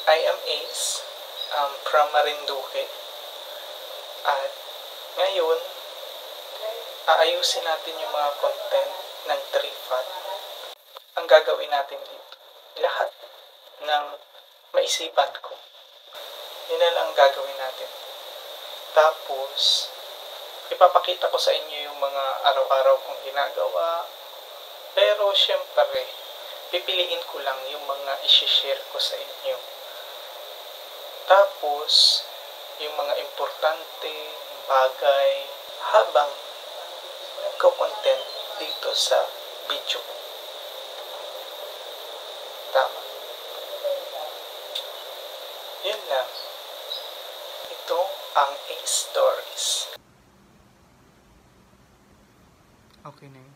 I am Ace from Marinduque at ngayon aayusin natin yung mga content ng Trifat. Ang gagawin natin dito, lahat ng maisipan ko, yun na lang ang gagawin natin. Tapos ipapakita ko sa inyo yung mga araw-araw kong ginagawa, pero syempre pipiliin ko lang yung mga isi-share ko sa inyo. Tapos yung mga importante bagay habang nagko-content dito sa video ko. Tama. Yun lang. Ito ang Ace Stories. Okay na yun.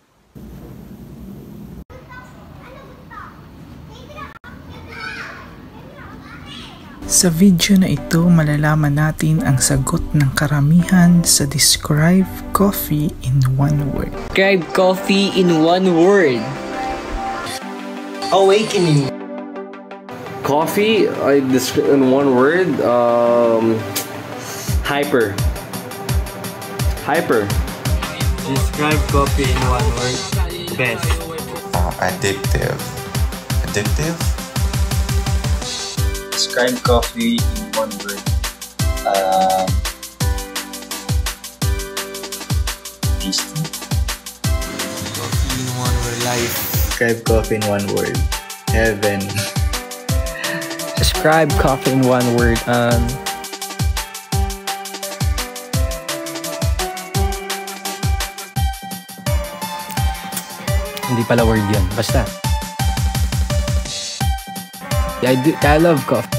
Sa video na ito, malalaman natin ang sagot ng karamihan sa describe coffee in one word. Describe coffee in one word. Awakening. Coffee, I describe in one word. Hyper. Hyper. Describe coffee in one word. Best. Addictive. Addictive? Describe coffee in one word. Tasty. Coffee in one word. Life. Describe coffee in one word. Heaven. Describe coffee in one word. Hindi pala word yun. Basta. I love coffee.